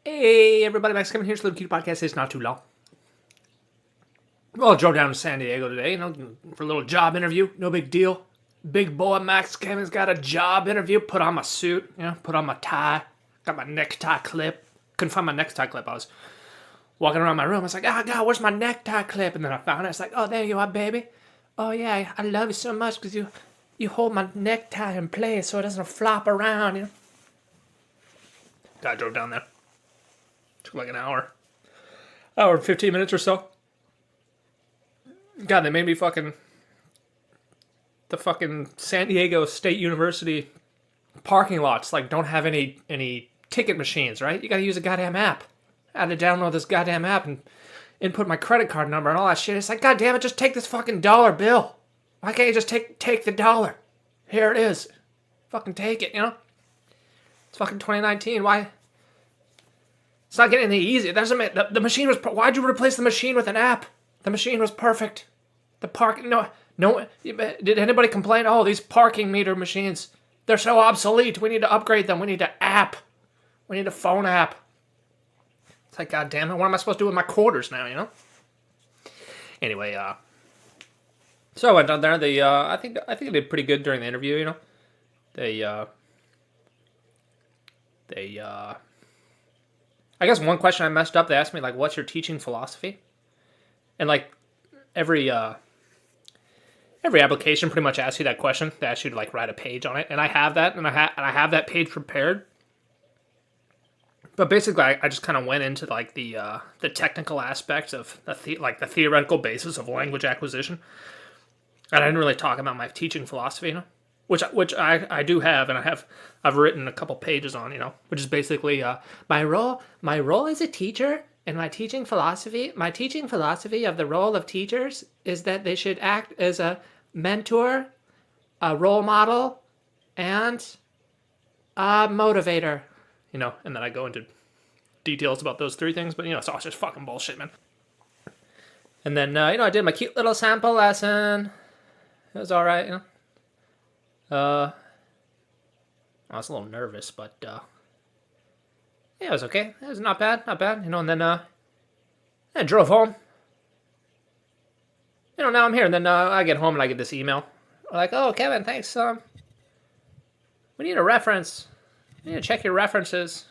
Hey everybody, Max coming here. It's a little cute podcast. It's not too long. Well, I drove down to San Diego today, for a little job interview. No big deal. Big boy Max Kevin's got a job interview. Put on my suit, put on my tie. Got my necktie clip. Couldn't find my necktie clip. I was walking around my room. I was like, oh God, where's my necktie clip? And then I found it. It's like, oh, there you are, baby. Oh yeah, I love you so much because you hold my necktie in place so it doesn't flop around. I drove down there. Took like an hour and 15 minutes or so. God, they made me the fucking San Diego State University parking lots don't have any ticket machines, right? You gotta use a goddamn app. I had to download this goddamn app and input my credit card number and all that shit. It's like, God damn it, just take this fucking dollar bill. Why can't you just take the dollar? Here it is. Fucking take it, It's fucking 2019. Why? It's not getting any easier. The machine was. Why'd you replace the machine with an app? The machine was perfect. The parking. No. Did anybody complain? Oh, these parking meter machines. They're so obsolete. We need to upgrade them. We need an app. We need a phone app. It's like, God damn it. What am I supposed to do with my quarters now? Anyway, so I went down there. I think I did pretty good during the interview. I guess one question I messed up, they asked me, what's your teaching philosophy? And, every application pretty much asks you that question. They ask you to, write a page on it. And I have that, and I have that page prepared. But basically, I just kind of went into, the technical aspects of, the theoretical basis of language acquisition. And I didn't really talk about my teaching philosophy, Which I do have, and I've written a couple pages on, which is basically my role as a teacher and my teaching philosophy of the role of teachers is that they should act as a mentor, a role model, and a motivator, and then I go into details about those three things, but so it's just fucking bullshit, man. And then I did my cute little sample lesson. It was all right, I was a little nervous, but, yeah, it was okay. It was not bad, and then, I drove home. Now I'm here, and then, I get home and I get this email. Oh, Kevin, thanks, we need a reference. We need to check your references.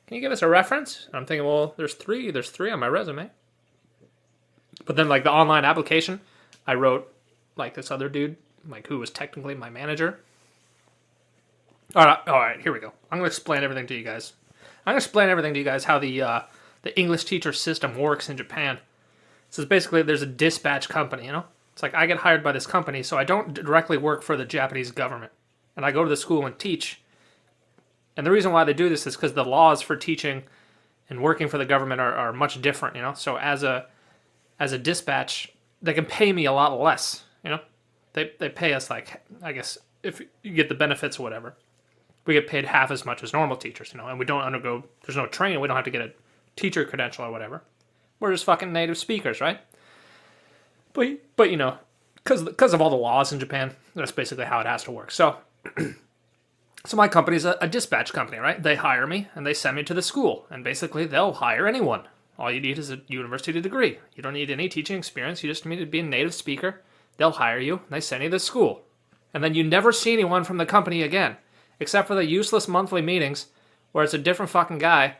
Can you give us a reference? And I'm thinking, well, there's three on my resume. But then, the online application, I wrote, this other dude, who was technically my manager. All right, here we go. I'm going to explain everything to you guys. How the English teacher system works in Japan. So it's basically, there's a dispatch company, It's I get hired by this company, so I don't directly work for the Japanese government. And I go to the school and teach. And the reason why they do this is because the laws for teaching and working for the government are much different, So as a dispatch, they can pay me a lot less, They pay us I guess if you get the benefits or whatever, we get paid half as much as normal teachers, and we don't undergo, there's no training, we don't have to get a teacher credential or whatever. We're just fucking native speakers, right? But because of all the laws in Japan, that's basically how it has to work. So my company's a dispatch company, right? They hire me and they send me to the school, and basically they'll hire anyone. All you need is a university degree. You don't need any teaching experience. You just need to be a native speaker. They'll hire you, and they send you to school. And then you never see anyone from the company again, except for the useless monthly meetings where it's a different fucking guy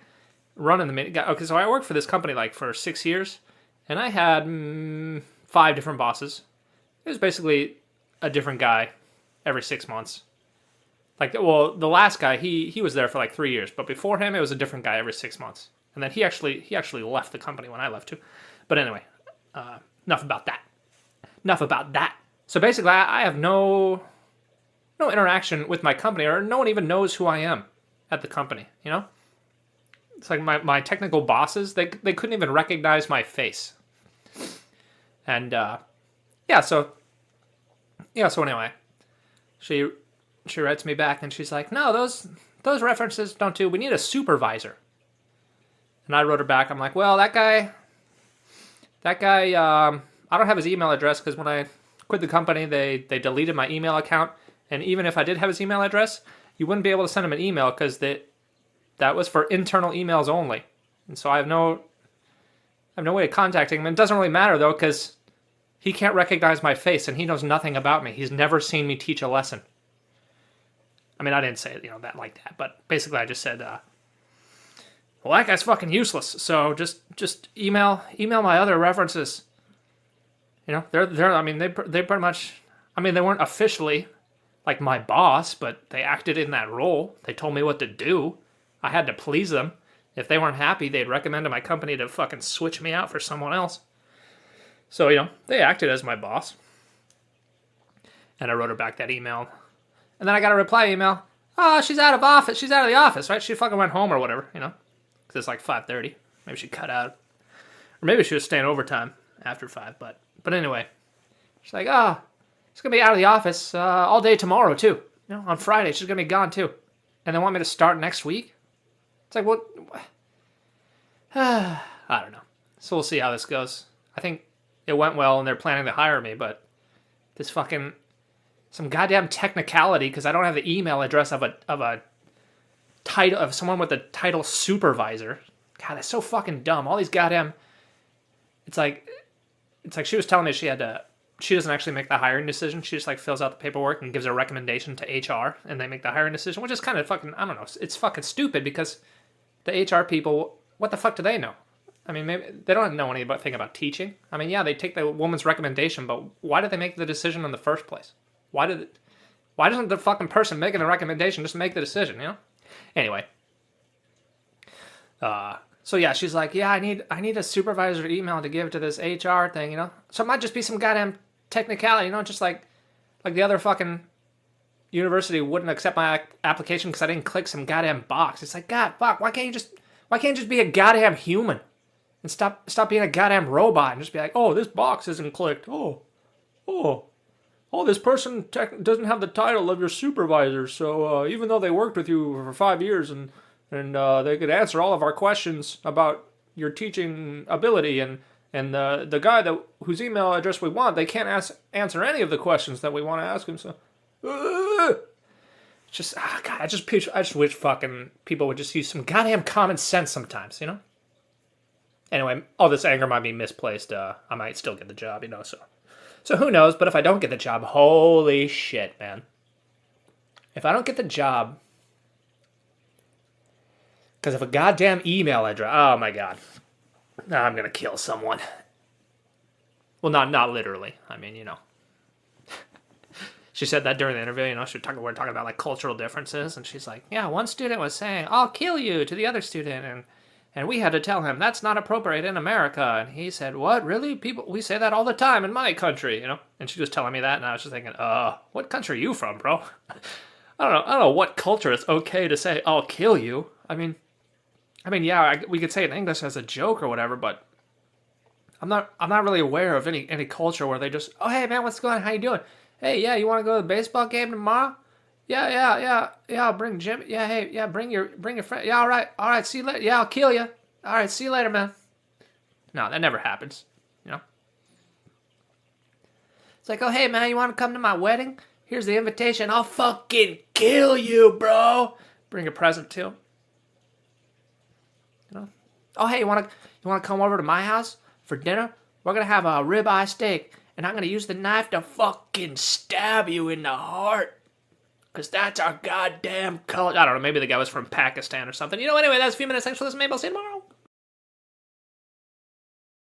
running the meeting. Okay, so I worked for this company for 6 years, and I had 5 different bosses. It was basically a different guy every 6 months. The last guy, he was there for 3 years, but before him, it was a different guy every 6 months. And then he actually left the company when I left too. But anyway, enough about that. So basically, I have no interaction with my company, or no one even knows who I am at the company, It's my technical bosses, they couldn't even recognize my face. And, so anyway, she writes me back, and she's like, no, those references don't do, we need a supervisor. And I wrote her back, I'm like, well, that guy, I don't have his email address because when I quit the company, they deleted my email account. And even if I did have his email address, you wouldn't be able to send him an email because that was for internal emails only. And so I have no way of contacting him. It doesn't really matter, though, because he can't recognize my face, and he knows nothing about me. He's never seen me teach a lesson. I mean, I didn't say it, that like that, but basically I just said, well, that guy's fucking useless. So just email my other references. They're I mean, they pretty much, I mean, they weren't officially like my boss, but they acted in that role. They told me what to do. I had to please them. If they weren't happy, they'd recommend to my company to fucking switch me out for someone else. So, they acted as my boss. And I wrote her back that email. And then I got a reply email. Oh, she's out of office. She's out of the office, right? She fucking went home or whatever, Because it's like 5:30. Maybe she cut out. Or maybe she was staying overtime after 5. But anyway. She's like, oh, she's going to be out of the office all day tomorrow, too. On Friday, she's going to be gone, too. And they want me to start next week? It's like, what? I don't know. So we'll see how this goes. I think it went well and they're planning to hire me, but this fucking, some goddamn technicality, because I don't have the email address of a title, of someone with the title supervisor. God, that's so fucking dumb. All these goddamn, it's like she was telling me she doesn't actually make the hiring decision. She just fills out the paperwork and gives a recommendation to HR, and they make the hiring decision, which is kind of fucking, I don't know, it's fucking stupid, because the HR people, what the fuck do they know? I mean, maybe they don't know anything about teaching. I mean, yeah, they take the woman's recommendation, but why did they make the decision in the first place? Why doesn't the fucking person making the recommendation just make the decision, Anyway. So yeah, she's like, yeah, I need a supervisor email to give to this HR thing, So it might just be some goddamn technicality, just like the other fucking university wouldn't accept my application because I didn't click some goddamn box. It's like, God, fuck, why can't you just be a goddamn human and stop being a goddamn robot and just be like, oh, this box isn't clicked. Oh, this person doesn't have the title of your supervisor, so even though they worked with you for 5 years and they could answer all of our questions about your teaching ability, and the guy whose email address we want, they can't answer any of the questions that we want to ask him. So, just God, I just wish fucking people would just use some goddamn common sense sometimes, Anyway, all this anger might be misplaced. I might still get the job, So who knows? But if I don't get the job, holy shit, man! If I don't get the job because of a goddamn email address, oh my god, I'm gonna kill someone. Well, not literally. I mean, She said that during the interview, we're talking about cultural differences, and she's like, yeah, one student was saying, I'll kill you to the other student, and we had to tell him that's not appropriate in America, and he said, what, really? We say that all the time in my country, And she was telling me that, and I was just thinking, what country are you from, bro? I don't know what culture it's okay to say, I'll kill you. I mean, yeah, we could say it in English as a joke or whatever, but I'm not really aware of any culture where they just, oh, hey, man, what's going on? How you doing? Hey, yeah, you want to go to the baseball game tomorrow? Yeah, I'll bring Jim. Yeah, hey, yeah, bring your friend. Yeah, all right, see you later. Yeah, I'll kill you. All right, see you later, man. No, that never happens, It's like, oh, hey, man, you want to come to my wedding? Here's the invitation. I'll fucking kill you, bro. Bring a present, too. Oh, hey, you want to come over to my house for dinner? We're going to have a ribeye steak, and I'm going to use the knife to fucking stab you in the heart. Because that's our goddamn culture. I don't know, maybe the guy was from Pakistan or something. Anyway, that's a few minutes. Thanks for listening. Maybe I'll see you tomorrow.